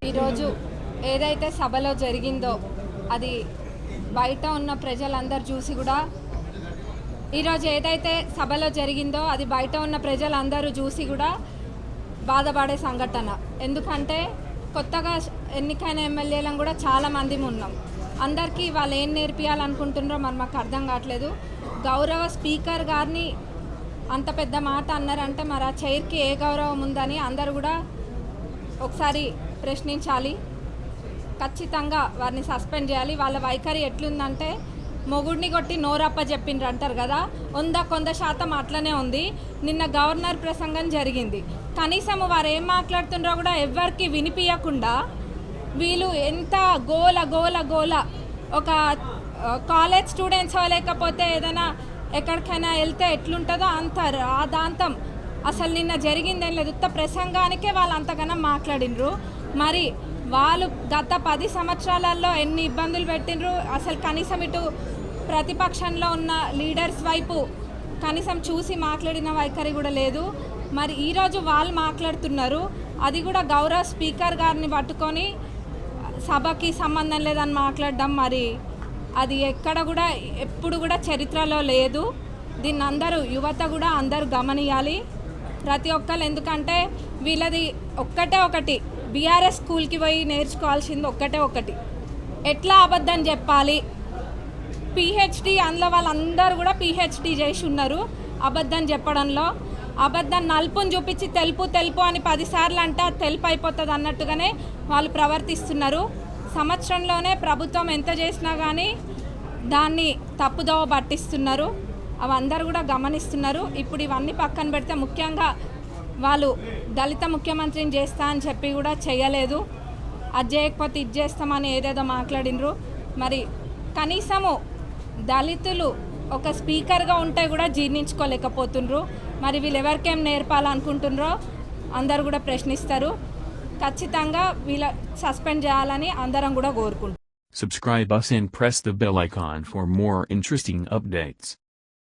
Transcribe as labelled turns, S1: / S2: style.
S1: ఈరోజు ఏదైతే సభలో జరిగిందో అది బయట ఉన్న ప్రజలందరూ చూసి కూడా ఈరోజు ఏదైతే సభలో జరిగిందో అది బయట ఉన్న ప్రజలందరూ చూసి కూడా బాధపడే సంఘటన. ఎందుకంటే కొత్తగా ఎన్నికైన ఎమ్మెల్యేలను కూడా చాలామంది ఉన్నాం. అందరికీ వాళ్ళు ఏం నేర్పియాలనుకుంటున్నారో మరి మాకు అర్థం కావట్లేదు. గౌరవ స్పీకర్ గారిని అంత పెద్ద మాట అన్నారంటే మరి ఆ చైర్కి ఏ గౌరవం ఉందని అందరూ కూడా ఒకసారి ప్రశ్నించాలి. ఖచ్చితంగా వారిని సస్పెండ్ చేయాలి. వాళ్ళ వైఖరి ఎట్లుందంటే మొగుడిని కొట్టి నోరప్ప చెప్పిండ్రు అంటారు కదా, 100% అట్లనే ఉంది. నిన్న గవర్నర్ ప్రసంగం జరిగింది. కనీసం వారు ఏం మాట్లాడుతున్నారో కూడా ఎవరికి వినిపించకుండా వీళ్ళు ఎంత గోల గోల గోల. ఒక కాలేజ్ స్టూడెంట్స్ లేకపోతే ఏదైనా ఎక్కడికైనా వెళ్తే ఎట్లుంటుందో అంత రాదాంతం. అసలు నిన్న జరిగిందేం లేదు. ఉత్త ప్రసంగానికే వాళ్ళు అంతగానో మాట్లాడినరు. మరి వాళ్ళు గత 10 సంవత్సరాలలో ఎన్ని ఇబ్బందులు పెట్టినరు. అసలు కనీసం ఇటు ప్రతిపక్షంలో ఉన్న లీడర్స్ వైపు కనీసం చూసి మాట్లాడిన వైఖరి కూడా లేదు. మరి ఈరోజు వాళ్ళు మాట్లాడుతున్నారు, అది కూడా గౌరవ స్పీకర్ గారిని పట్టుకొని సభకి సంబంధం లేదని మాట్లాడడం మరి అది ఎక్కడ కూడా ఎప్పుడు కూడా చరిత్రలో లేదు. దీన్ని అందరూ యువత కూడా అందరూ గమనియాలి, ప్రతి ఒక్కరు. ఎందుకంటే వీళ్ళది ఒకటి బీఆర్ఎస్ స్కూల్కి పోయి నేర్చుకోవాల్సింది ఒకటి ఎట్లా అబద్ధం చెప్పాలి. పిహెచ్డి అందులో వాళ్ళందరూ కూడా పిహెచ్డి చేసి ఉన్నారు అబద్ధం చెప్పడంలో. అబద్ధం నలుపుని చూపించి తెలుపు అని 10 సార్లు అంటే తెలుపు అయిపోతుంది అన్నట్టుగానే వాళ్ళు ప్రవర్తిస్తున్నారు. సంవత్సరంలోనే ప్రభుత్వం ఎంత చేసినా కానీ దాన్ని తప్పుదోవ పట్టిస్తున్నారు. అవి అందరూ కూడా గమనిస్తున్నారు. ఇప్పుడు ఇవన్నీ పక్కన పెడితే ముఖ్యంగా వాళ్ళు దళిత ముఖ్యమంత్రిని చేస్తా అని చెప్పి కూడా చేయలేదు. అది చేయకపోతే ఇది చేస్తామని ఏదేదో మాట్లాడినరు. మరి కనీసము దళితులు ఒక స్పీకర్గా ఉంటే కూడా జీర్ణించుకోలేకపోతుండ్రు. మరి వీళ్ళు ఎవరికేం నేర్పాలనుకుంటున్నారో అందరూ కూడా ప్రశ్నిస్తారు. ఖచ్చితంగా వీళ్ళ సస్పెండ్ చేయాలని అందరం కూడా కోరుకుంటున్నాం.
S2: Subscribe us and press the bell icon for more interesting updates.